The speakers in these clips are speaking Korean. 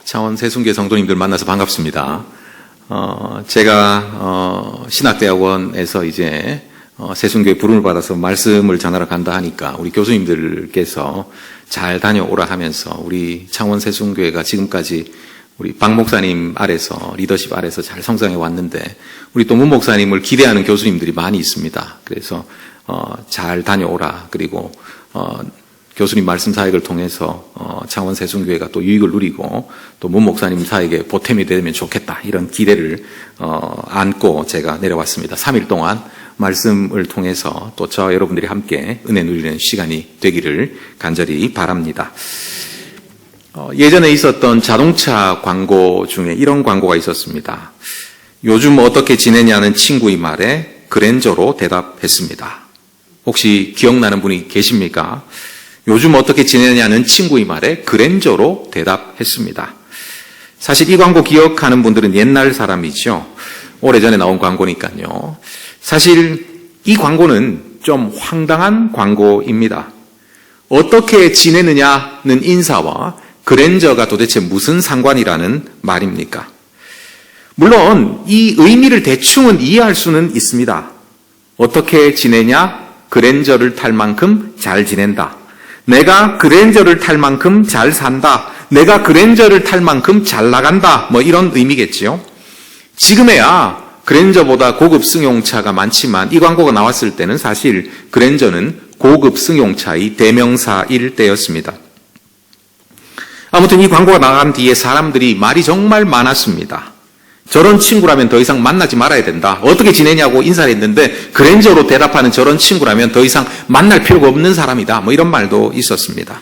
창원 세순교회 성도님들 만나서 반갑습니다. 제가 신학대학원에서 이제 세순교회 부름을 받아서 말씀을 전하러 간다 하니까 우리 교수님들께서 잘 다녀오라 하면서 우리 창원 세순교회가 지금까지 우리 박 목사님 아래서 리더십 아래서 잘 성장해 왔는데 우리 또 문 목사님을 기대하는 교수님들이 많이 있습니다. 그래서 잘 다녀오라. 그리고 교수님 말씀 사역을 통해서 창원 세순교회가 또 유익을 누리고 또 문 목사님 사역에 보탬이 되면 좋겠다 이런 기대를 안고 제가 내려왔습니다. 3일 동안 말씀을 통해서 또 저와 여러분들이 함께 은혜 누리는 시간이 되기를 간절히 바랍니다. 예전에 있었던 자동차 광고 중에 이런 광고가 있었습니다. 요즘 어떻게 지내냐는 친구의 말에 그랜저로 대답했습니다. 혹시 기억나는 분이 계십니까? 요즘 어떻게 지내냐는 친구의 말에 그랜저로 대답했습니다. 사실 이 광고 기억하는 분들은 옛날 사람이죠. 오래전에 나온 광고니까요. 사실 이 광고는 좀 황당한 광고입니다. 어떻게 지내느냐는 인사와 그랜저가 도대체 무슨 상관이라는 말입니까? 물론 이 의미를 대충은 이해할 수는 있습니다. 어떻게 지내냐? 그랜저를 탈 만큼 잘 지낸다. 내가 그랜저를 탈 만큼 잘 산다. 내가 그랜저를 탈 만큼 잘 나간다. 뭐 이런 의미겠지요. 지금에야 그랜저보다 고급 승용차가 많지만 이 광고가 나왔을 때는 사실 그랜저는 고급 승용차의 대명사일 때였습니다. 아무튼 이 광고가 나간 뒤에 사람들이 말이 정말 많았습니다. 저런 친구라면 더 이상 만나지 말아야 된다. 어떻게 지내냐고 인사를 했는데 그랜저로 대답하는 저런 친구라면 더 이상 만날 필요가 없는 사람이다. 뭐 이런 말도 있었습니다.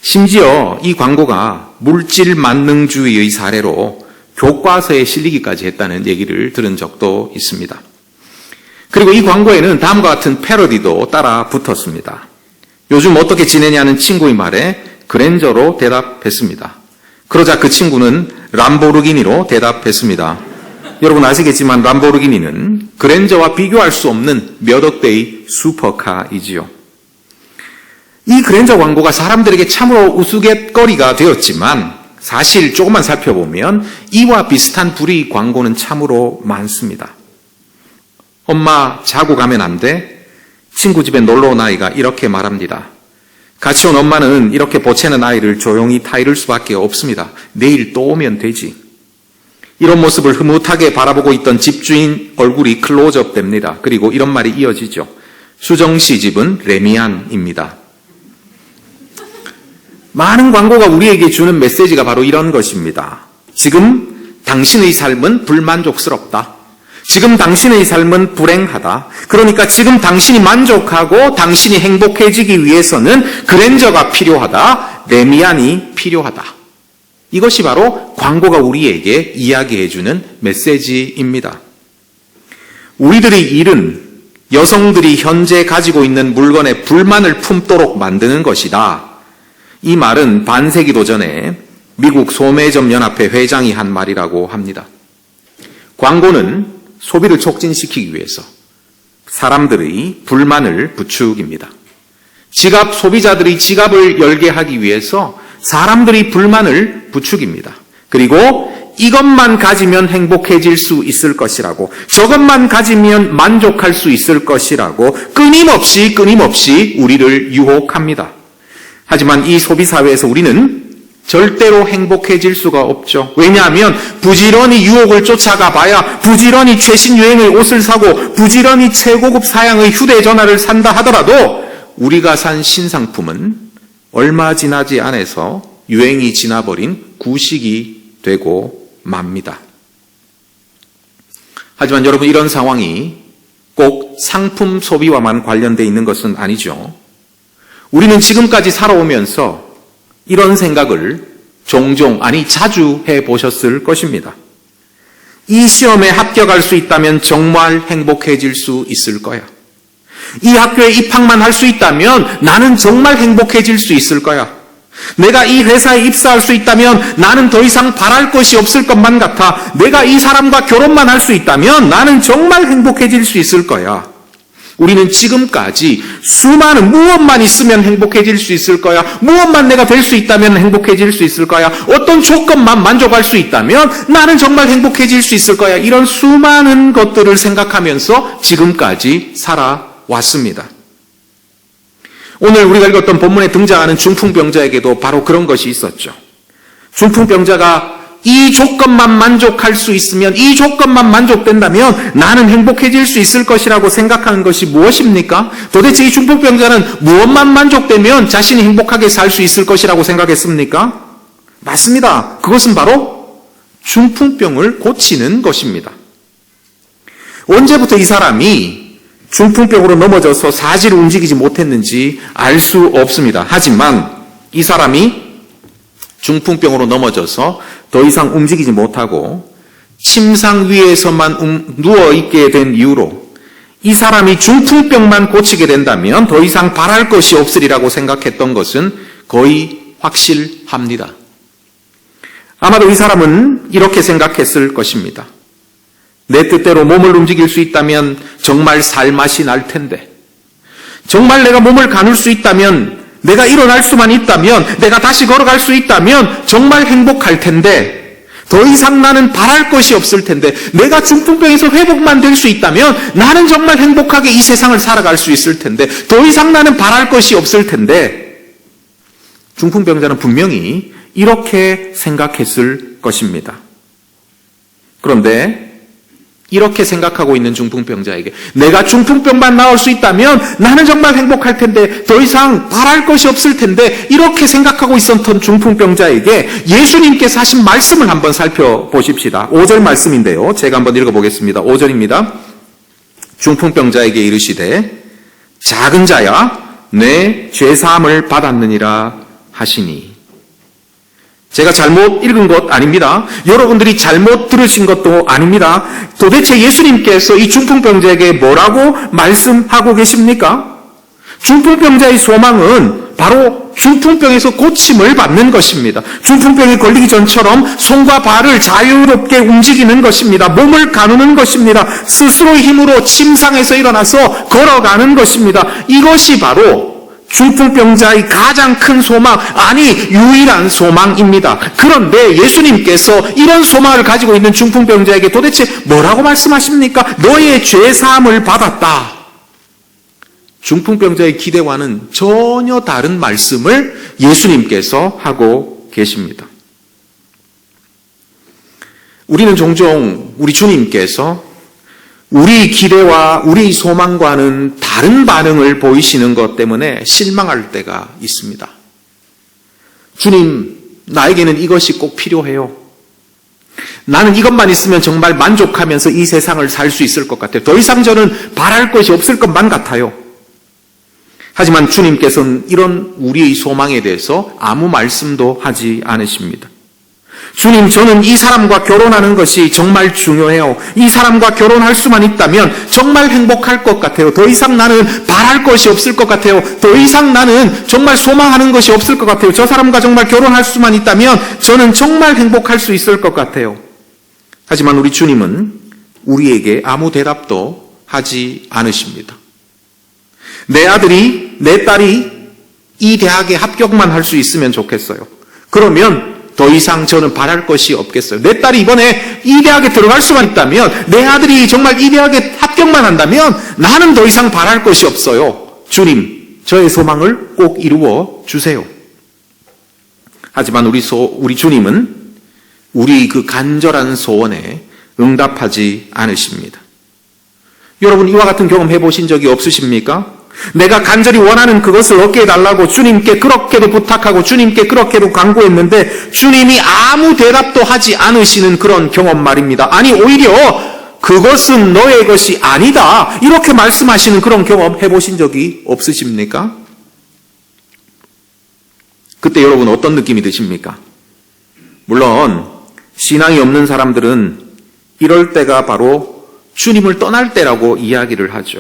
심지어 이 광고가 물질 만능주의의 사례로 교과서에 실리기까지 했다는 얘기를 들은 적도 있습니다. 그리고 이 광고에는 다음과 같은 패러디도 따라 붙었습니다. 요즘 어떻게 지내냐는 친구의 말에 그랜저로 대답했습니다. 그러자 그 친구는 람보르기니로 대답했습니다. 여러분 아시겠지만 람보르기니는 그랜저와 비교할 수 없는 몇 억대의 슈퍼카이지요. 이 그랜저 광고가 사람들에게 참으로 우스갯거리가 되었지만 사실 조금만 살펴보면 이와 비슷한 불의 광고는 참으로 많습니다. 엄마 자고 가면 안 돼? 친구 집에 놀러 온 아이가 이렇게 말합니다. 같이 온 엄마는 이렇게 보채는 아이를 조용히 타이를 수밖에 없습니다. 내일 또 오면 되지. 이런 모습을 흐뭇하게 바라보고 있던 집주인 얼굴이 클로즈업 됩니다. 그리고 이런 말이 이어지죠. 수정씨 집은 레미안입니다. 많은 광고가 우리에게 주는 메시지가 바로 이런 것입니다. 지금 당신의 삶은 불만족스럽다. 지금 당신의 삶은 불행하다. 그러니까 지금 당신이 만족하고 당신이 행복해지기 위해서는 그랜저가 필요하다. 레미안이 필요하다. 이것이 바로 광고가 우리에게 이야기해주는 메시지입니다. 우리들의 일은 여성들이 현재 가지고 있는 물건에 불만을 품도록 만드는 것이다. 이 말은 반세기도 전에 미국 소매점 연합회 회장이 한 말이라고 합니다. 광고는 소비를 촉진시키기 위해서 사람들의 불만을 부추깁니다. 소비자들의 지갑을 열게 하기 위해서 사람들의 불만을 부추깁니다. 그리고 이것만 가지면 행복해질 수 있을 것이라고, 저것만 가지면 만족할 수 있을 것이라고 끊임없이 우리를 유혹합니다. 하지만 이 소비사회에서 우리는 절대로 행복해질 수가 없죠. 왜냐하면 부지런히 유혹을 쫓아가 봐야 부지런히 최신 유행의 옷을 사고 부지런히 최고급 사양의 휴대전화를 산다 하더라도 우리가 산 신상품은 얼마 지나지 않아서 유행이 지나버린 구식이 되고 맙니다. 하지만 여러분 이런 상황이 꼭 상품 소비와만 관련되어 있는 것은 아니죠. 우리는 지금까지 살아오면서 이런 생각을 종종, 자주 해보셨을 것입니다. 이 시험에 합격할 수 있다면 정말 행복해질 수 있을 거야. 이 학교에 입학만 할 수 있다면 나는 정말 행복해질 수 있을 거야. 내가 이 회사에 입사할 수 있다면 나는 더 이상 바랄 것이 없을 것만 같아. 내가 이 사람과 결혼만 할 수 있다면 나는 정말 행복해질 수 있을 거야. 우리는 지금까지 수많은 무엇만 있으면 행복해질 수 있을 거야, 무엇만 내가 될 수 있다면 행복해질 수 있을 거야, 어떤 조건만 만족할 수 있다면 나는 정말 행복해질 수 있을 거야, 이런 수많은 것들을 생각하면서 지금까지 살아왔습니다. 오늘 우리가 읽었던 본문에 등장하는 중풍병자에게도 바로 그런 것이 있었죠. 중풍병자가 이 조건만 만족할 수 있으면, 이 조건만 만족된다면 나는 행복해질 수 있을 것이라고 생각하는 것이 무엇입니까? 도대체 이 중풍병자는 무엇만 만족되면 자신이 행복하게 살 수 있을 것이라고 생각했습니까? 맞습니다. 그것은 바로 중풍병을 고치는 것입니다. 언제부터 이 사람이 중풍병으로 넘어져서 사지를 움직이지 못했는지 알 수 없습니다. 하지만 이 사람이 중풍병으로 넘어져서 더 이상 움직이지 못하고 침상 위에서만 누워있게 된 이유로 이 사람이 중풍병만 고치게 된다면 더 이상 바랄 것이 없으리라고 생각했던 것은 거의 확실합니다. 아마도 이 사람은 이렇게 생각했을 것입니다. 내 뜻대로 몸을 움직일 수 있다면 정말 살맛이 날 텐데, 정말 내가 몸을 가눌 수 있다면, 내가 일어날 수만 있다면, 내가 다시 걸어갈 수 있다면 정말 행복할 텐데, 더 이상 나는 바랄 것이 없을 텐데, 내가 중풍병에서 회복만 될 수 있다면 나는 정말 행복하게 이 세상을 살아갈 수 있을 텐데, 더 이상 나는 바랄 것이 없을 텐데, 중풍병자는 분명히 이렇게 생각했을 것입니다. 그런데 이렇게 생각하고 있는 중풍병자에게 내가 중풍병만 나을 수 있다면 나는 정말 행복할 텐데, 더 이상 바랄 것이 없을 텐데, 이렇게 생각하고 있었던 중풍병자에게 예수님께서 하신 말씀을 한번 살펴보십시다. 5절 말씀인데요. 제가 한번 읽어보겠습니다. 5절입니다. 중풍병자에게 이르시되 작은 자야 내 죄사함을 받았느니라 하시니. 제가 잘못 읽은 것 아닙니다. 여러분들이 잘못 들으신 것도 아닙니다. 도대체 예수님께서 이 중풍병자에게 뭐라고 말씀하고 계십니까? 중풍병자의 소망은 바로 중풍병에서 고침을 받는 것입니다. 중풍병에 걸리기 전처럼 손과 발을 자유롭게 움직이는 것입니다. 몸을 가누는 것입니다. 스스로의 힘으로 침상에서 일어나서 걸어가는 것입니다. 이것이 바로 중풍병자의 가장 큰 소망, 아니 유일한 소망입니다. 그런데 예수님께서 이런 소망을 가지고 있는 중풍병자에게 도대체 뭐라고 말씀하십니까? 너의 죄사함을 받았다. 중풍병자의 기대와는 전혀 다른 말씀을 예수님께서 하고 계십니다. 우리는 종종 우리 주님께서 우리 기대와 우리 소망과는 다른 반응을 보이시는 것 때문에 실망할 때가 있습니다. 주님, 나에게는 이것이 꼭 필요해요. 나는 이것만 있으면 정말 만족하면서 이 세상을 살 수 있을 것 같아요. 더 이상 저는 바랄 것이 없을 것만 같아요. 하지만 주님께서는 이런 우리의 소망에 대해서 아무 말씀도 하지 않으십니다. 주님, 저는 이 사람과 결혼하는 것이 정말 중요해요. 이 사람과 결혼할 수만 있다면 정말 행복할 것 같아요. 더 이상 나는 바랄 것이 없을 것 같아요. 더 이상 나는 정말 소망하는 것이 없을 것 같아요. 저 사람과 정말 결혼할 수만 있다면 저는 정말 행복할 수 있을 것 같아요. 하지만 우리 주님은 우리에게 아무 대답도 하지 않으십니다. 내 아들이, 내 딸이 이 대학에 합격만 할 수 있으면 좋겠어요. 그러면 더 이상 저는 바랄 것이 없겠어요. 내 딸이 이번에 이 대학에 들어갈 수만 있다면, 내 아들이 정말 이 대학에 합격만 한다면 나는 더 이상 바랄 것이 없어요. 주님, 저의 소망을 꼭 이루어 주세요. 하지만 우리 주님은 우리 그 간절한 소원에 응답하지 않으십니다. 여러분, 이와 같은 경험 해보신 적이 없으십니까? 내가 간절히 원하는 그것을 얻게 해달라고 주님께 그렇게도 부탁하고 주님께 그렇게도 간구했는데 주님이 아무 대답도 하지 않으시는 그런 경험 말입니다. 아니, 오히려 그것은 너의 것이 아니다, 이렇게 말씀하시는 그런 경험 해보신 적이 없으십니까? 그때 여러분 어떤 느낌이 드십니까? 물론 신앙이 없는 사람들은 이럴 때가 바로 주님을 떠날 때라고 이야기를 하죠.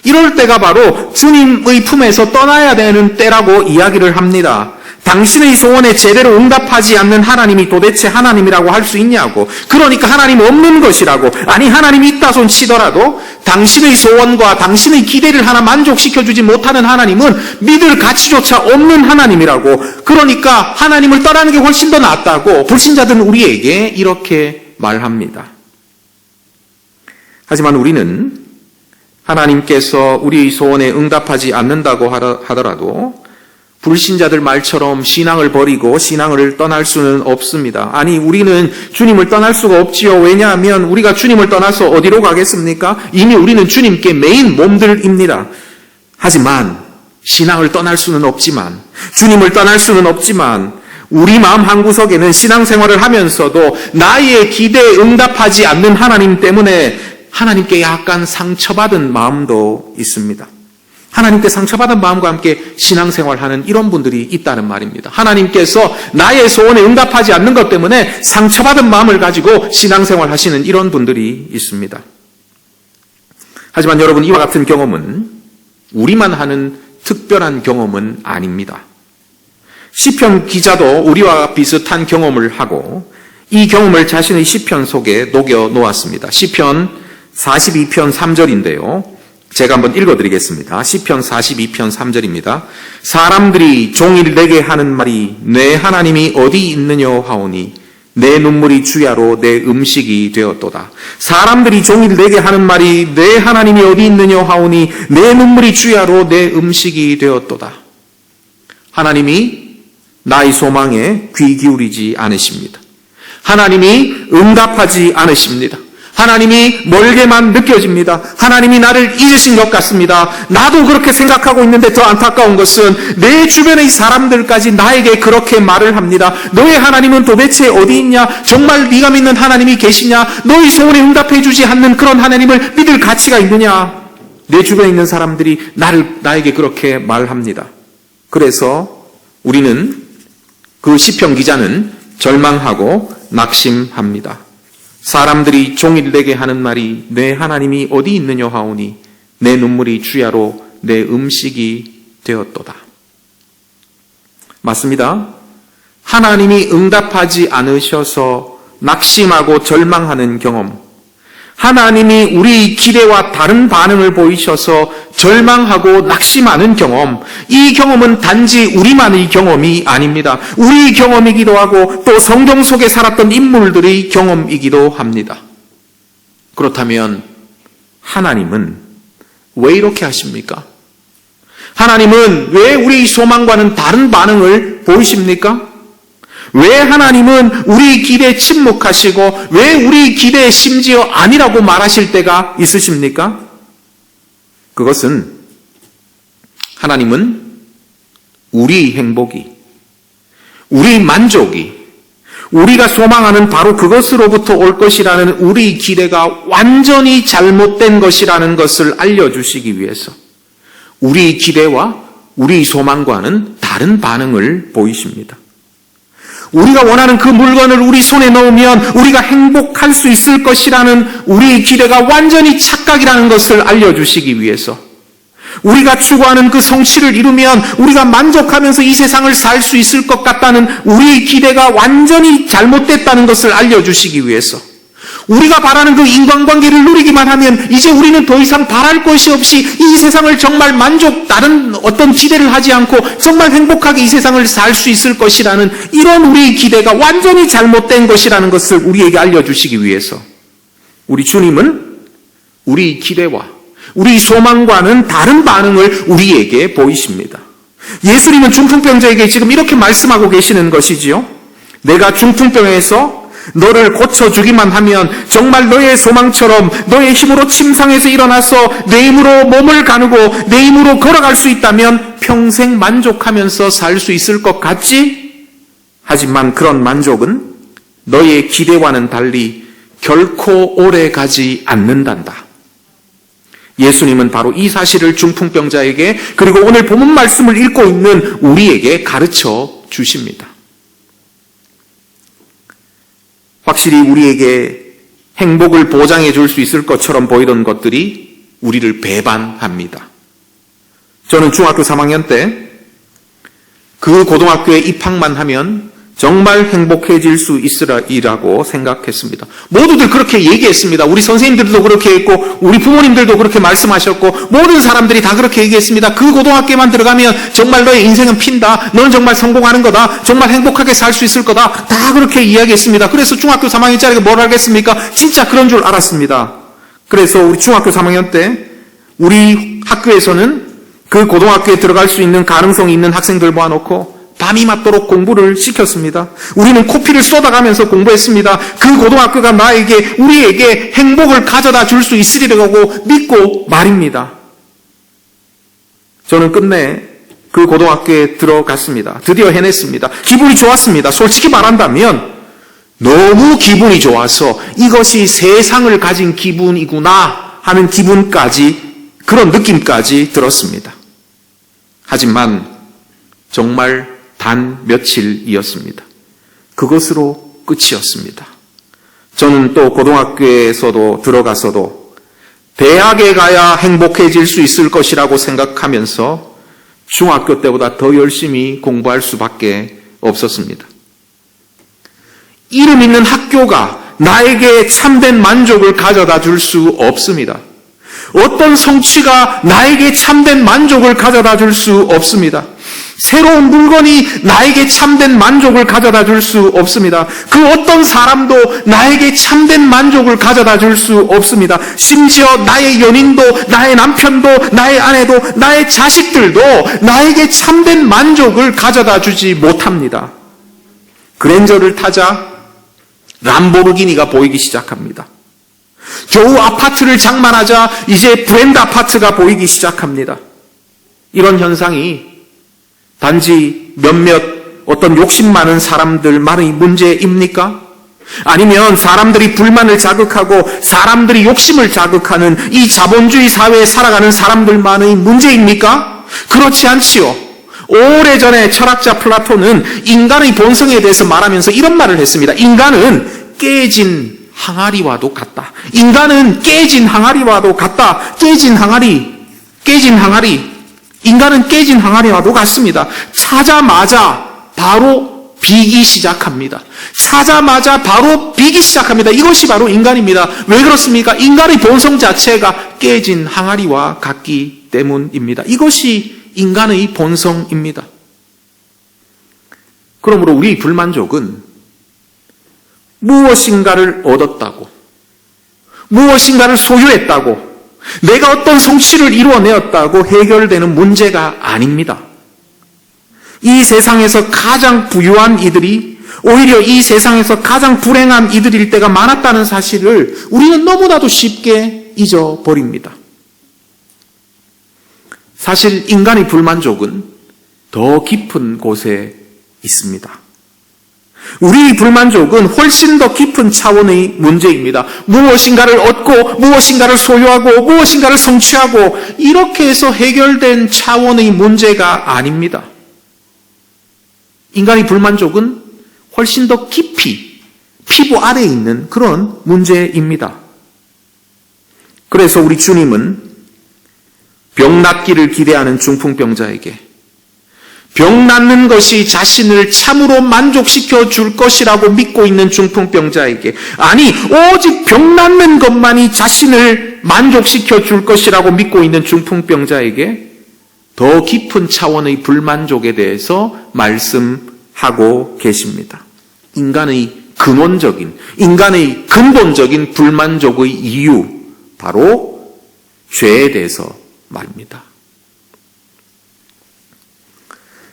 이럴 때가 바로 주님의 품에서 떠나야 되는 때라고 이야기를 합니다. 당신의 소원에 제대로 응답하지 않는 하나님이 도대체 하나님이라고 할 수 있냐고. 그러니까 하나님 없는 것이라고. 아니, 하나님이 있다 손 치더라도 당신의 소원과 당신의 기대를 하나 만족시켜주지 못하는 하나님은 믿을 가치조차 없는 하나님이라고. 그러니까 하나님을 떠나는 게 훨씬 더 낫다고 불신자들은 우리에게 이렇게 말합니다. 하지만 우리는 하나님께서 우리의 소원에 응답하지 않는다고 하더라도 불신자들 말처럼 신앙을 버리고 신앙을 떠날 수는 없습니다. 아니, 우리는 주님을 떠날 수가 없지요. 왜냐하면 우리가 주님을 떠나서 어디로 가겠습니까? 이미 우리는 주님께 매인 몸들입니다. 하지만 신앙을 떠날 수는 없지만, 주님을 떠날 수는 없지만, 우리 마음 한구석에는 신앙생활을 하면서도 나의 기대에 응답하지 않는 하나님 때문에 하나님께 약간 상처받은 마음도 있습니다. 하나님께 상처받은 마음과 함께 신앙생활하는 이런 분들이 있다는 말입니다. 하나님께서 나의 소원에 응답하지 않는 것 때문에 상처받은 마음을 가지고 신앙생활하시는 이런 분들이 있습니다. 하지만 여러분, 이와 같은 경험은 우리만 하는 특별한 경험은 아닙니다. 시편 기자도 우리와 비슷한 경험을 하고 이 경험을 자신의 시편 속에 녹여 놓았습니다. 시편 42편 3절인데요. 제가 한번 읽어드리겠습니다. 시편 42편 3절입니다. 사람들이 종일 내게 하는 말이 내 하나님이 어디 있느냐 하오니 내 눈물이 주야로 내 음식이 되었도다. 사람들이 종일 내게 하는 말이 내 하나님이 어디 있느냐 하오니 내 눈물이 주야로 내 음식이 되었도다. 하나님이 나의 소망에 귀 기울이지 않으십니다. 하나님이 응답하지 않으십니다. 하나님이 멀게만 느껴집니다. 하나님이 나를 잊으신 것 같습니다. 나도 그렇게 생각하고 있는데 더 안타까운 것은 내 주변의 사람들까지 나에게 그렇게 말을 합니다. 너의 하나님은 도대체 어디 있냐? 정말 네가 믿는 하나님이 계시냐? 너의 소원에 응답해 주지 않는 그런 하나님을 믿을 가치가 있느냐? 내 주변에 있는 사람들이 나에게 그렇게 말합니다. 그래서 우리는, 그 시편 기자는 절망하고 낙심합니다. 사람들이 종일 내게 하는 말이 내 하나님이 어디 있느냐 하오니 내 눈물이 주야로 내 음식이 되었도다. 맞습니다. 하나님이 응답하지 않으셔서 낙심하고 절망하는 경험, 하나님이 우리 기대와 다른 반응을 보이셔서 절망하고 낙심하는 경험, 이 경험은 단지 우리만의 경험이 아닙니다. 우리 경험이기도 하고 또 성경 속에 살았던 인물들의 경험이기도 합니다. 그렇다면 하나님은 왜 이렇게 하십니까? 하나님은 왜 우리 소망과는 다른 반응을 보이십니까? 왜 하나님은 우리 기대에 침묵하시고 왜 우리 기대에 심지어 아니라고 말하실 때가 있으십니까? 그것은 하나님은 우리 행복이, 우리 만족이, 우리가 소망하는 바로 그것으로부터 올 것이라는 우리 기대가 완전히 잘못된 것이라는 것을 알려주시기 위해서 우리 기대와 우리 소망과는 다른 반응을 보이십니다. 우리가 원하는 그 물건을 우리 손에 넣으면 우리가 행복할 수 있을 것이라는 우리의 기대가 완전히 착각이라는 것을 알려주시기 위해서, 우리가 추구하는 그 성취를 이루면 우리가 만족하면서 이 세상을 살 수 있을 것 같다는 우리의 기대가 완전히 잘못됐다는 것을 알려주시기 위해서, 우리가 바라는 그 인간관계를 누리기만 하면 이제 우리는 더 이상 바랄 것이 없이 이 세상을 정말 다른 어떤 기대를 하지 않고 정말 행복하게 이 세상을 살 수 있을 것이라는 이런 우리의 기대가 완전히 잘못된 것이라는 것을 우리에게 알려주시기 위해서 우리 주님은 우리 기대와 우리 소망과는 다른 반응을 우리에게 보이십니다. 예수님은 중풍병자에게 지금 이렇게 말씀하고 계시는 것이지요. 내가 중풍병에서 너를 고쳐주기만 하면 정말 너의 소망처럼 너의 힘으로 침상에서 일어나서 내 힘으로 몸을 가누고 내 힘으로 걸어갈 수 있다면 평생 만족하면서 살 수 있을 것 같지? 하지만 그런 만족은 너의 기대와는 달리 결코 오래 가지 않는단다. 예수님은 바로 이 사실을 중풍병자에게, 그리고 오늘 본문 말씀을 읽고 있는 우리에게 가르쳐 주십니다. 확실히 우리에게 행복을 보장해 줄 수 있을 것처럼 보이던 것들이 우리를 배반합니다. 저는 중학교 3학년 때 그 고등학교에 입학만 하면 정말 행복해질 수 있으리라고 생각했습니다. 모두들 그렇게 얘기했습니다. 우리 선생님들도 그렇게 했고 우리 부모님들도 그렇게 말씀하셨고 모든 사람들이 다 그렇게 얘기했습니다. 그 고등학교에만 들어가면 정말 너의 인생은 핀다. 너는 정말 성공하는 거다. 정말 행복하게 살 수 있을 거다. 다 그렇게 이야기했습니다. 그래서 중학교 3학년짜리가 뭘 알겠습니까? 진짜 그런 줄 알았습니다. 그래서 우리 중학교 3학년 때 우리 학교에서는 그 고등학교에 들어갈 수 있는 가능성이 있는 학생들 모아놓고 밤이 맞도록 공부를 시켰습니다. 우리는 코피를 쏟아가면서 공부했습니다. 그 고등학교가 우리에게 행복을 가져다 줄 수 있으리라고 믿고 말입니다. 저는 끝내 그 고등학교에 들어갔습니다. 드디어 해냈습니다. 기분이 좋았습니다. 솔직히 말한다면 너무 기분이 좋아서 이것이 세상을 가진 기분이구나 하는 기분까지, 그런 느낌까지 들었습니다. 하지만 정말 단 며칠이었습니다. 그것으로 끝이었습니다. 저는 또 고등학교에서도 들어가서도 대학에 가야 행복해질 수 있을 것이라고 생각하면서 중학교 때보다 더 열심히 공부할 수밖에 없었습니다. 이름 있는 학교가 나에게 참된 만족을 가져다 줄 수 없습니다. 어떤 성취가 나에게 참된 만족을 가져다 줄 수 없습니다. 새로운 물건이 나에게 참된 만족을 가져다 줄 수 없습니다. 그 어떤 사람도 나에게 참된 만족을 가져다 줄 수 없습니다. 심지어 나의 연인도, 나의 남편도, 나의 아내도, 나의 자식들도 나에게 참된 만족을 가져다 주지 못합니다. 그랜저를 타자 람보르기니가 보이기 시작합니다. 겨우 아파트를 장만하자 이제 브랜드 아파트가 보이기 시작합니다. 이런 현상이 단지 몇몇 어떤 욕심 많은 사람들만의 문제입니까? 아니면 사람들이 불만을 자극하고 사람들이 욕심을 자극하는 이 자본주의 사회에 살아가는 사람들만의 문제입니까? 그렇지 않지요. 오래전에 철학자 플라톤은 인간의 본성에 대해서 말하면서 이런 말을 했습니다. 인간은 깨진 항아리와도 같다. 인간은 깨진 항아리와도 같다. 깨진 항아리. 인간은 깨진 항아리와도 같습니다. 찾자마자 바로 비기 시작합니다. 이것이 바로 인간입니다. 왜 그렇습니까? 인간의 본성 자체가 깨진 항아리와 같기 때문입니다. 이것이 인간의 본성입니다. 그러므로 우리 불만족은 무엇인가를 얻었다고, 무엇인가를 소유했다고, 내가 어떤 성취를 이루어내었다고 해결되는 문제가 아닙니다. 이 세상에서 가장 부유한 이들이 오히려 이 세상에서 가장 불행한 이들일 때가 많았다는 사실을 우리는 너무나도 쉽게 잊어버립니다. 사실 인간의 불만족은 더 깊은 곳에 있습니다. 우리 불만족은 훨씬 더 깊은 차원의 문제입니다. 무엇인가를 얻고 무엇인가를 소유하고 무엇인가를 성취하고 이렇게 해서 해결된 차원의 문제가 아닙니다. 인간의 불만족은 훨씬 더 깊이 피부 아래에 있는 그런 문제입니다. 그래서 우리 주님은 병 낫기를 기대하는 중풍병자에게 병 낫는 것이 자신을 참으로 만족시켜 줄 것이라고 믿고 있는 중풍병자에게, 아니 오직 병 낫는 것만이 자신을 만족시켜 줄 것이라고 믿고 있는 중풍병자에게 더 깊은 차원의 불만족에 대해서 말씀하고 계십니다. 인간의 근본적인 불만족의 이유, 바로 죄에 대해서 말입니다.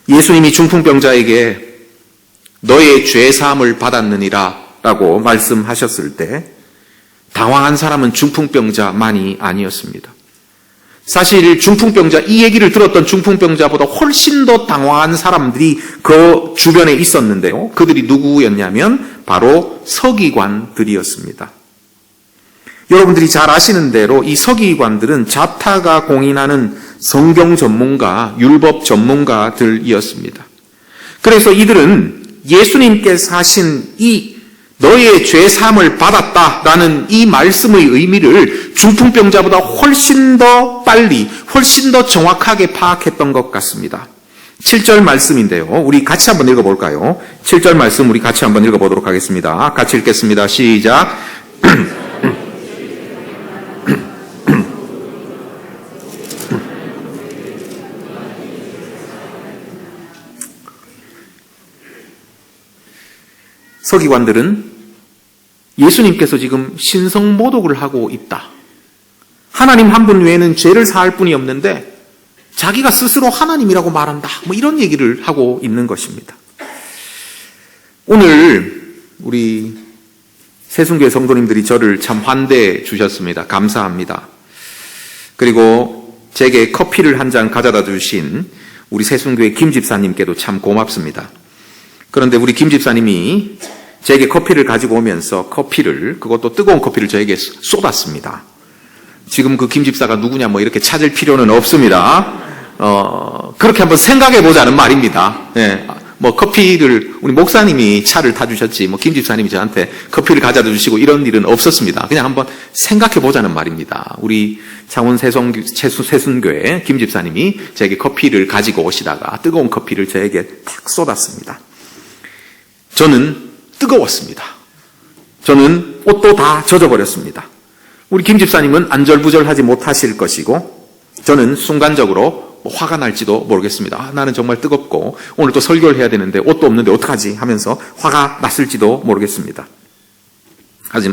예수님이 중풍병자에게 너의 죄 사함을 받았느니라 라고 말씀하셨을 때 당황한 사람은 중풍병자만이 아니었습니다. 사실 중풍병자, 이 얘기를 들었던 중풍병자보다 훨씬 더 당황한 사람들이 그 주변에 있었는데요. 그들이 누구였냐면 바로 서기관들이었습니다. 여러분들이 잘 아시는 대로 이 서기관들은 자타가 공인하는 성경 전문가, 율법 전문가들이었습니다. 그래서 이들은 예수님께서 하신 이 너의 죄 사함을 받았다라는 이 말씀의 의미를 중풍병자보다 훨씬 더 빨리, 훨씬 더 정확하게 파악했던 것 같습니다. 7절 말씀인데요. 우리 같이 한번 읽어볼까요? 7절 말씀 우리 같이 한번 읽어보도록 하겠습니다. 같이 읽겠습니다. 시작. 서기관들은 예수님께서 지금 신성모독을 하고 있다. 하나님 한 분 외에는 죄를 사할 분이 없는데 자기가 스스로 하나님이라고 말한다. 이런 얘기를 하고 있는 것입니다. 오늘 우리 세순교회 성도님들이 저를 참 환대해 주셨습니다. 감사합니다. 그리고 제게 커피를 한 잔 가져다 주신 우리 세순교회 김 집사님께도 참 고맙습니다. 그런데 우리 김 집사님이 제게 커피를 가지고 오면서 그것도 뜨거운 커피를 저에게 쏟았습니다. 지금 그 김 집사가 누구냐 이렇게 찾을 필요는 없습니다. 그렇게 한번 생각해 보자는 말입니다. 예. 커피를, 우리 목사님이 차를 타주셨지, 김 집사님이 저한테 커피를 가져다 주시고 이런 일은 없었습니다. 그냥 한번 생각해 보자는 말입니다. 우리 창원 세순교회 김 집사님이 저에게 커피를 가지고 오시다가 뜨거운 커피를 저에게 탁 쏟았습니다. 저는 뜨거웠습니다. 저는 옷도 다 젖어버렸습니다. 우리 김 집사님은 안절부절하지 못하실 것이고 저는 순간적으로 화가 날지도 모르겠습니다. 나는 정말 뜨겁고 오늘 또 설교를 해야 되는데 옷도 없는데 어떡하지 하면서 화가 났을지도 모르겠습니다.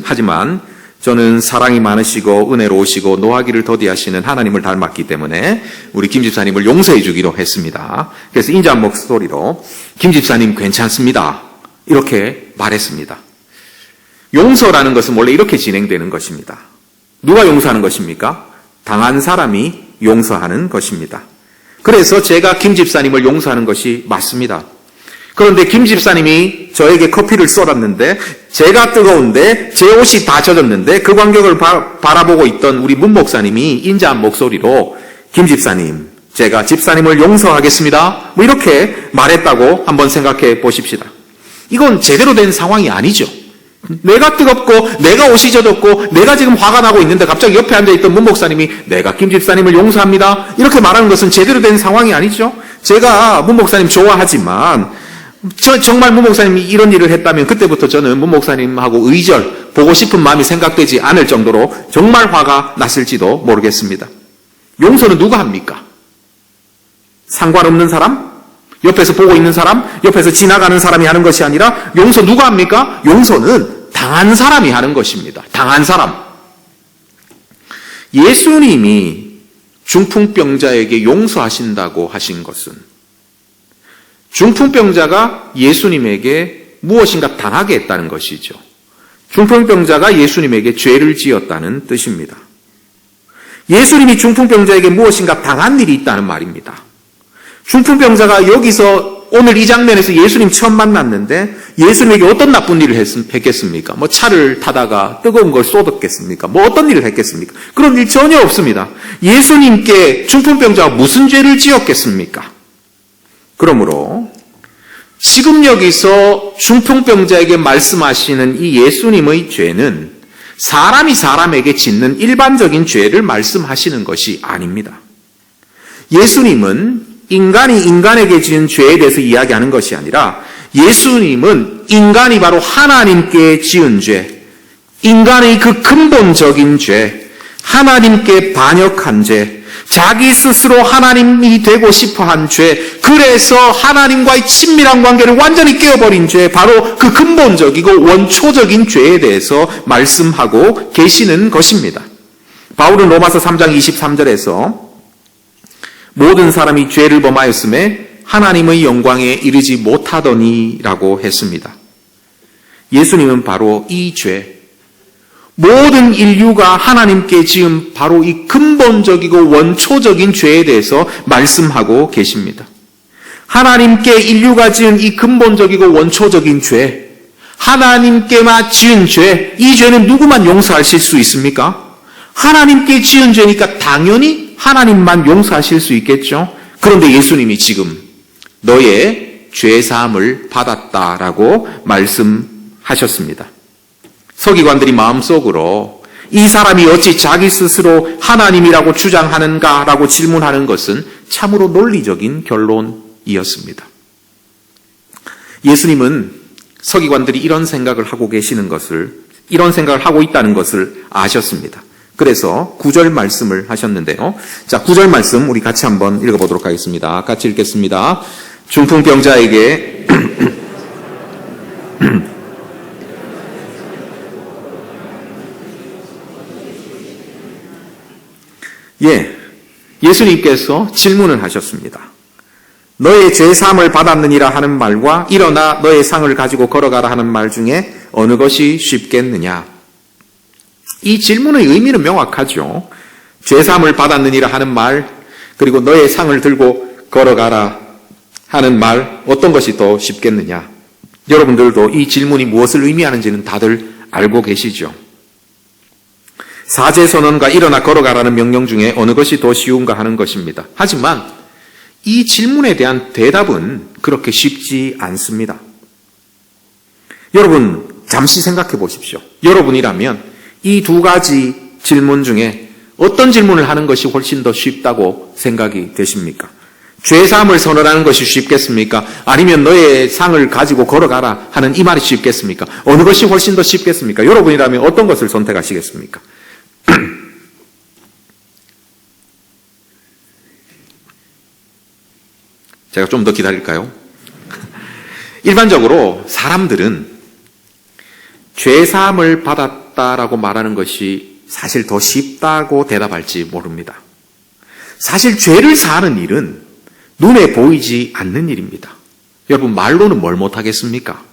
하지만 저는 사랑이 많으시고 은혜로우시고 노하기를 더디하시는 하나님을 닮았기 때문에 우리 김 집사님을 용서해 주기로 했습니다. 그래서 인자한 목소리로 김 집사님 괜찮습니다. 이렇게 말했습니다. 용서라는 것은 원래 이렇게 진행되는 것입니다. 누가 용서하는 것입니까? 당한 사람이 용서하는 것입니다. 그래서 제가 김 집사님을 용서하는 것이 맞습니다. 그런데 김 집사님이 저에게 커피를 쏟았는데 제가 뜨거운데 제 옷이 다 젖었는데 그 광경을 바라보고 있던 우리 문 목사님이 인자한 목소리로 김 집사님, 제가 집사님을 용서하겠습니다. 이렇게 말했다고 한번 생각해 보십시다. 이건 제대로 된 상황이 아니죠. 내가 뜨겁고 내가 옷이 젖었고 내가 지금 화가 나고 있는데 갑자기 옆에 앉아있던 문 목사님이 내가 김 집사님을 용서합니다. 이렇게 말하는 것은 제대로 된 상황이 아니죠. 제가 문 목사님 좋아하지만 정말 문 목사님이 이런 일을 했다면 그때부터 저는 문 목사님하고 의절, 보고 싶은 마음이 생각되지 않을 정도로 정말 화가 났을지도 모르겠습니다. 용서는 누가 합니까? 상관없는 사람? 옆에서 보고 있는 사람, 옆에서 지나가는 사람이 하는 것이 아니라 용서 누가 합니까? 용서는 당한 사람이 하는 것입니다. 당한 사람. 예수님이 중풍병자에게 용서하신다고 하신 것은 중풍병자가 예수님에게 무엇인가 당하게 했다는 것이죠. 중풍병자가 예수님에게 죄를 지었다는 뜻입니다. 예수님이 중풍병자에게 무엇인가 당한 일이 있다는 말입니다. 중풍병자가 여기서 오늘 이 장면에서 예수님 처음 만났는데 예수님에게 어떤 나쁜 일을 했겠습니까? 차를 타다가 뜨거운 걸 쏟았겠습니까? 어떤 일을 했겠습니까? 그런 일 전혀 없습니다. 예수님께 중풍병자가 무슨 죄를 지었겠습니까? 그러므로 지금 여기서 중풍병자에게 말씀하시는 이 예수님의 죄는 사람이 사람에게 짓는 일반적인 죄를 말씀하시는 것이 아닙니다. 예수님은 인간이 인간에게 지은 죄에 대해서 이야기하는 것이 아니라 예수님은 인간이 바로 하나님께 지은 죄, 인간의 그 근본적인 죄, 하나님께 반역한 죄, 자기 스스로 하나님이 되고 싶어한 죄, 그래서 하나님과의 친밀한 관계를 완전히 깨어버린 죄, 바로 그 근본적이고 원초적인 죄에 대해서 말씀하고 계시는 것입니다. 바울은 로마서 3장 23절에서 모든 사람이 죄를 범하였음에 하나님의 영광에 이르지 못하더니라고 했습니다. 예수님은 바로 이 죄, 모든 인류가 하나님께 지은 바로 이 근본적이고 원초적인 죄에 대해서 말씀하고 계십니다. 하나님께 인류가 지은 이 근본적이고 원초적인 죄, 하나님께만 지은 죄, 이 죄는 누구만 용서하실 수 있습니까? 하나님께 지은 죄니까 당연히 하나님만 용서하실 수 있겠죠. 그런데 예수님이 지금 너의 죄사함을 받았다라고 말씀하셨습니다. 서기관들이 마음속으로 이 사람이 어찌 자기 스스로 하나님이라고 주장하는가라고 질문하는 것은 참으로 논리적인 결론입니다. 질문이었습니다. 예수님은 서기관들이 이런 생각을 하고 있다는 것을 아셨습니다. 그래서 9절 말씀을 하셨는데요. 자, 9절 말씀 우리 같이 한번 읽어보도록 하겠습니다. 같이 읽겠습니다. 중풍병자에게 예수님께서 질문을 하셨습니다. 너의 죄사함을 받았느니라 하는 말과 일어나 너의 상을 가지고 걸어가라 하는 말 중에 어느 것이 쉽겠느냐? 이 질문의 의미는 명확하죠. 죄사함을 받았느니라 하는 말, 그리고 너의 상을 들고 걸어가라 하는 말, 어떤 것이 더 쉽겠느냐? 여러분들도 이 질문이 무엇을 의미하는지는 다들 알고 계시죠. 사제선언과 일어나 걸어가라는 명령 중에 어느 것이 더 쉬운가 하는 것입니다. 하지만 이 질문에 대한 대답은 그렇게 쉽지 않습니다. 여러분, 잠시 생각해 보십시오. 여러분이라면 이 두 가지 질문 중에 어떤 질문을 하는 것이 훨씬 더 쉽다고 생각이 되십니까? 죄사함을 선언하는 것이 쉽겠습니까? 아니면 너의 상을 가지고 걸어가라 하는 이 말이 쉽겠습니까? 어느 것이 훨씬 더 쉽겠습니까? 여러분이라면 어떤 것을 선택하시겠습니까? 제가 좀 더 기다릴까요? 일반적으로 사람들은 죄사함을 받았다라고 말하는 것이 사실 더 쉽다고 대답할지 모릅니다. 사실 죄를 사하는 일은 눈에 보이지 않는 일입니다. 여러분, 말로는 뭘 못하겠습니까?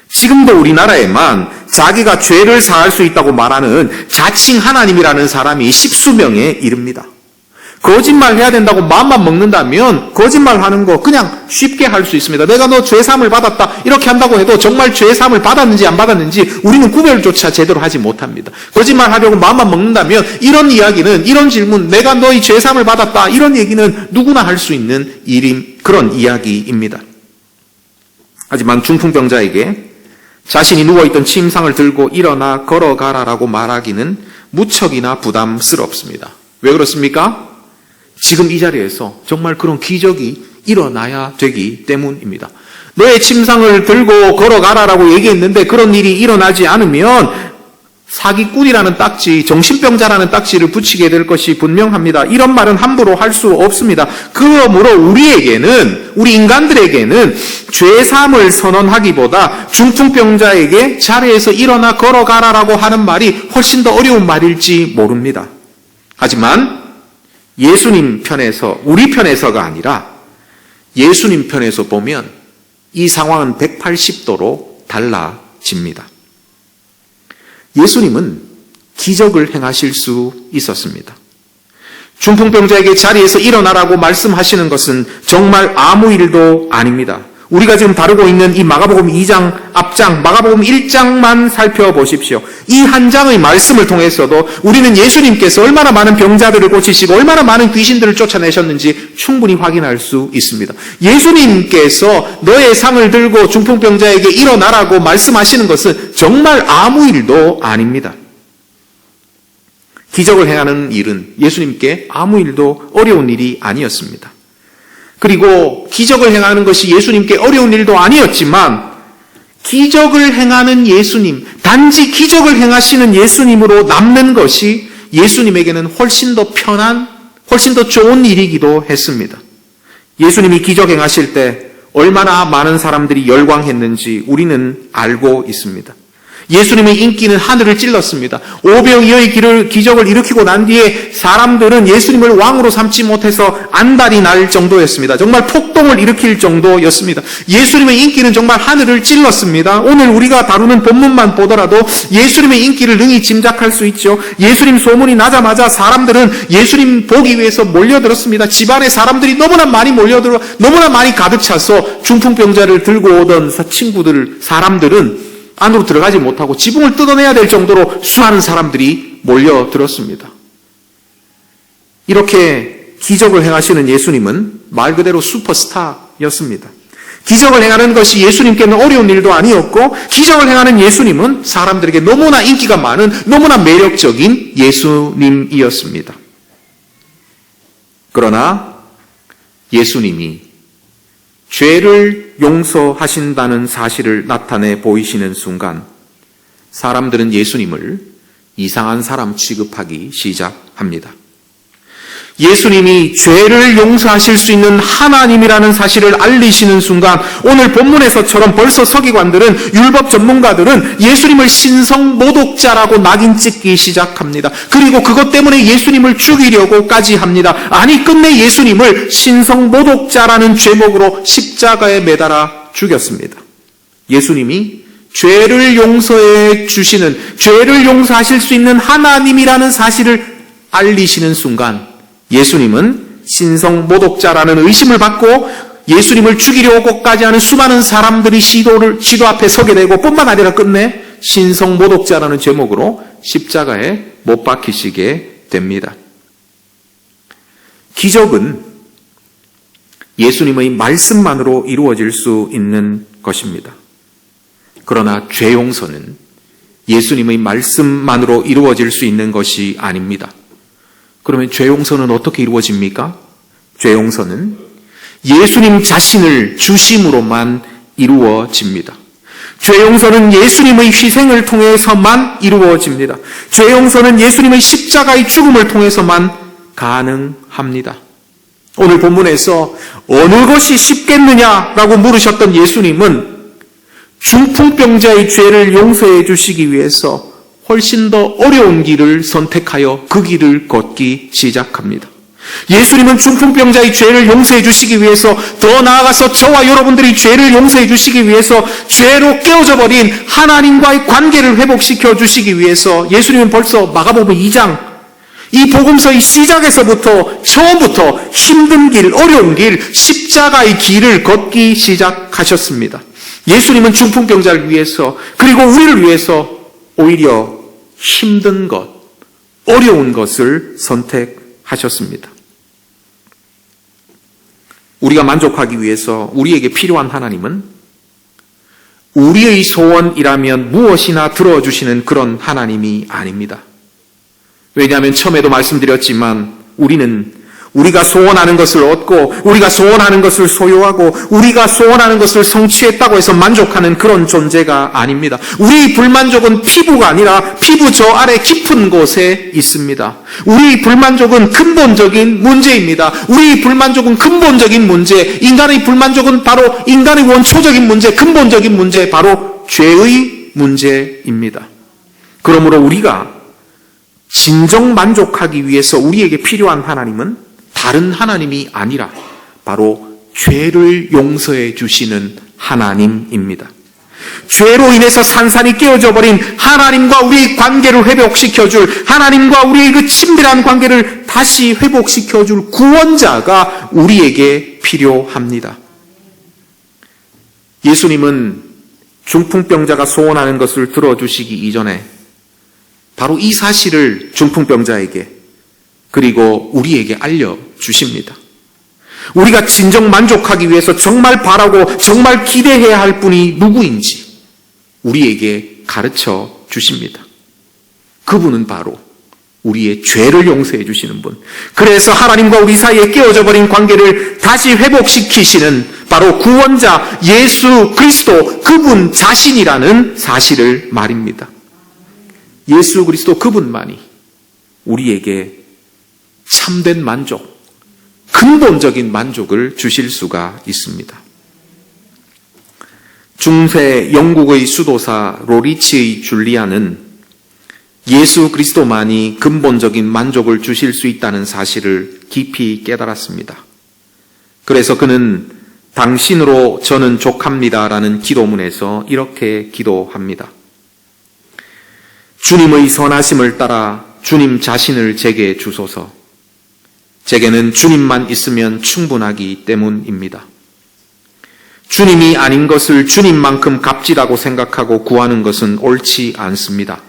지금도 우리나라에만 자기가 죄를 사할 수 있다고 말하는 자칭 하나님이라는 사람이 십수명에 이릅니다. 거짓말 해야 된다고 마음만 먹는다면 거짓말하는 거 그냥 쉽게 할 수 있습니다. 내가 너 죄사함을 받았다 이렇게 한다고 해도 정말 죄사함을 받았는지 안 받았는지 우리는 구별조차 제대로 하지 못합니다. 거짓말하려고 마음만 먹는다면 이런 이야기는, 이런 질문, 내가 너의 죄사함을 받았다 이런 얘기는 누구나 할 수 있는 그런 이야기입니다. 하지만 중풍병자에게 자신이 누워있던 침상을 들고 일어나 걸어가라라고 말하기는 무척이나 부담스럽습니다. 왜 그렇습니까? 지금 이 자리에서 정말 그런 기적이 일어나야 되기 때문입니다. 너의 침상을 들고 걸어가라라고 얘기했는데 그런 일이 일어나지 않으면 사기꾼이라는 딱지, 정신병자라는 딱지를 붙이게 될 것이 분명합니다. 이런 말은 함부로 할 수 없습니다. 그러므로 우리 인간들에게는 죄사함을 선언하기보다 중풍병자에게 자리에서 일어나 걸어가라라고 하는 말이 훨씬 더 어려운 말일지 모릅니다. 하지만 예수님 편에서, 우리 편에서가 아니라 예수님 편에서 보면 이 상황은 180도로 달라집니다. 예수님은 기적을 행하실 수 있었습니다. 중풍병자에게 자리에서 일어나라고 말씀하시는 것은 정말 아무 일도 아닙니다. 우리가 지금 다루고 있는 이 마가복음 2장 앞장, 마가복음 1장만 살펴보십시오. 이 한 장의 말씀을 통해서도 우리는 예수님께서 얼마나 많은 병자들을 고치시고 얼마나 많은 귀신들을 쫓아내셨는지 충분히 확인할 수 있습니다. 예수님께서 너의 상을 들고 중풍병자에게 일어나라고 말씀하시는 것은 정말 아무 일도 아닙니다. 기적을 행하는 일은 예수님께 아무 일도 어려운 일이 아니었습니다. 그리고 기적을 행하는 것이 예수님께 어려운 일도 아니었지만 기적을 행하는 예수님, 단지 기적을 행하시는 예수님으로 남는 것이 예수님에게는 훨씬 더 편한, 훨씬 더 좋은 일이기도 했습니다. 예수님이 기적 행하실 때 얼마나 많은 사람들이 열광했는지 우리는 알고 있습니다. 예수님의 인기는 하늘을 찔렀습니다. 오병이어의 기적을 일으키고 난 뒤에 사람들은 예수님을 왕으로 삼지 못해서 안달이 날 정도였습니다. 정말 폭동을 일으킬 정도였습니다. 예수님의 인기는 정말 하늘을 찔렀습니다. 오늘 우리가 다루는 본문만 보더라도 예수님의 인기를 능히 짐작할 수 있죠. 예수님 소문이 나자마자 사람들은 예수님 보기 위해서 몰려들었습니다. 집안에 사람들이 너무나 많이 몰려들어 너무나 많이 가득 차서 중풍병자를 들고 오던 사람들은 안으로 들어가지 못하고 지붕을 뜯어내야 될 정도로 수많은 사람들이 몰려들었습니다. 이렇게 기적을 행하시는 예수님은 말 그대로 슈퍼스타였습니다. 기적을 행하는 것이 예수님께는 어려운 일도 아니었고 기적을 행하는 예수님은 사람들에게 너무나 인기가 많은 너무나 매력적인 예수님이었습니다. 그러나 예수님이 죄를 용서하신다는 사실을 나타내 보이시는 순간 사람들은 예수님을 이상한 사람 취급하기 시작합니다. 예수님이 죄를 용서하실 수 있는 하나님이라는 사실을 알리시는 순간 오늘 본문에서처럼 벌써 서기관들은, 율법 전문가들은 예수님을 신성 모독자라고 낙인 찍기 시작합니다. 그리고 그것 때문에 예수님을 죽이려고까지 합니다. 아니, 끝내 예수님을 신성 모독자라는 죄목으로 십자가에 매달아 죽였습니다. 예수님이 죄를 용서해 주시는, 죄를 용서하실 수 있는 하나님이라는 사실을 알리시는 순간 예수님은 신성 모독자라는 의심을 받고 예수님을 죽이려고까지 하는 수많은 사람들이 시도 앞에 서게 되고, 뿐만 아니라 끝내 신성 모독자라는 제목으로 십자가에 못 박히시게 됩니다. 기적은 예수님의 말씀만으로 이루어질 수 있는 것입니다. 그러나 죄 용서는 예수님의 말씀만으로 이루어질 수 있는 것이 아닙니다. 그러면 죄 용서는 어떻게 이루어집니까? 죄 용서는 예수님 자신을 주심으로만 이루어집니다. 죄 용서는 예수님의 희생을 통해서만 이루어집니다. 죄 용서는 예수님의 십자가의 죽음을 통해서만 가능합니다. 오늘 본문에서 어느 것이 쉽겠느냐라고 물으셨던 예수님은 중풍병자의 죄를 용서해 주시기 위해서 훨씬 더 어려운 길을 선택하여 그 길을 걷기 시작합니다. 예수님은 중풍병자의 죄를 용서해 주시기 위해서, 더 나아가서 저와 여러분들이 죄를 용서해 주시기 위해서, 죄로 깨어져 버린 하나님과의 관계를 회복시켜 주시기 위해서 예수님은 벌써 마가복음 2장 이 복음서의 시작에서부터, 처음부터 힘든 길, 어려운 길, 십자가의 길을 걷기 시작하셨습니다. 예수님은 중풍병자를 위해서, 그리고 우리를 위해서 오히려 힘든 것, 어려운 것을 선택하셨습니다. 우리가 만족하기 위해서 우리에게 필요한 하나님은 우리의 소원이라면 무엇이나 들어주시는 그런 하나님이 아닙니다. 왜냐하면 처음에도 말씀드렸지만 우리가 소원하는 것을 얻고, 우리가 소원하는 것을 소유하고, 우리가 소원하는 것을 성취했다고 해서 만족하는 그런 존재가 아닙니다. 우리의 불만족은 피부가 아니라 피부 저 아래 깊은 곳에 있습니다. 우리의 불만족은 근본적인 문제입니다. 우리의 불만족은 근본적인 문제, 인간의 불만족은 바로 인간의 원초적인 문제, 근본적인 문제, 바로 죄의 문제입니다. 그러므로 우리가 진정 만족하기 위해서 우리에게 필요한 하나님은 다른 하나님이 아니라 바로 죄를 용서해 주시는 하나님입니다. 죄로 인해서 산산이 깨어져 버린 하나님과 우리의 관계를 회복시켜줄, 하나님과 우리의 그 친밀한 관계를 다시 회복시켜줄 구원자가 우리에게 필요합니다. 예수님은 중풍병자가 소원하는 것을 들어주시기 이전에 바로 이 사실을 중풍병자에게, 그리고 우리에게 알려주십니다. 우리가 진정 만족하기 위해서 정말 바라고 정말 기대해야 할 분이 누구인지 우리에게 가르쳐 주십니다. 그분은 바로 우리의 죄를 용서해 주시는 분, 그래서 하나님과 우리 사이에 깨어져 버린 관계를 다시 회복시키시는 바로 구원자 예수 그리스도, 그분 자신이라는 사실을 말입니다. 예수 그리스도 그분만이 우리에게 참된 만족, 근본적인 만족을 주실 수가 있습니다. 중세 영국의 수도사 로리치의 줄리아는 예수 그리스도만이 근본적인 만족을 주실 수 있다는 사실을 깊이 깨달았습니다. 그래서 그는 당신으로 저는 족합니다라는 기도문에서 이렇게 기도합니다. 주님의 선하심을 따라 주님 자신을 제게 주소서. 제게는 주님만 있으면 충분하기 때문입니다. 주님이 아닌 것을 주님만큼 값지다고 생각하고 구하는 것은 옳지 않습니다.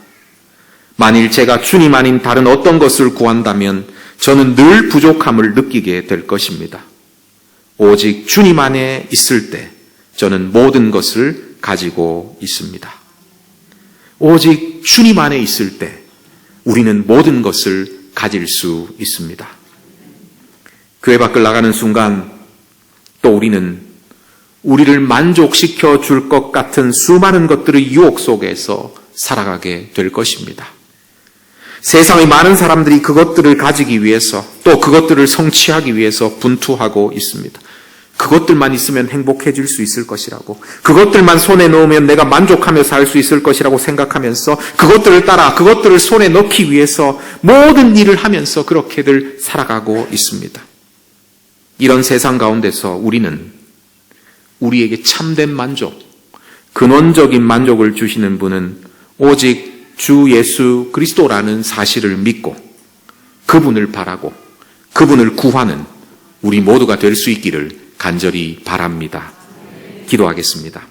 만일 제가 주님 아닌 다른 어떤 것을 구한다면 저는 늘 부족함을 느끼게 될 것입니다. 오직 주님 안에 있을 때 저는 모든 것을 가지고 있습니다. 오직 주님 안에 있을 때 우리는 모든 것을 가질 수 있습니다. 교회 밖을 나가는 순간 또 우리는 우리를 만족시켜 줄 것 같은 수많은 것들의 유혹 속에서 살아가게 될 것입니다. 세상의 많은 사람들이 그것들을 가지기 위해서 또 그것들을 성취하기 위해서 분투하고 있습니다. 그것들만 있으면 행복해질 수 있을 것이라고, 그것들만 손에 넣으면 내가 만족하며 살 수 있을 것이라고 생각하면서 그것들을 따라 그것들을 손에 넣기 위해서 모든 일을 하면서 그렇게들 살아가고 있습니다. 이런 세상 가운데서 우리는 우리에게 참된 만족, 근원적인 만족을 주시는 분은 오직 주 예수 그리스도라는 사실을 믿고 그분을 바라고 그분을 구하는 우리 모두가 될 수 있기를 간절히 바랍니다. 기도하겠습니다.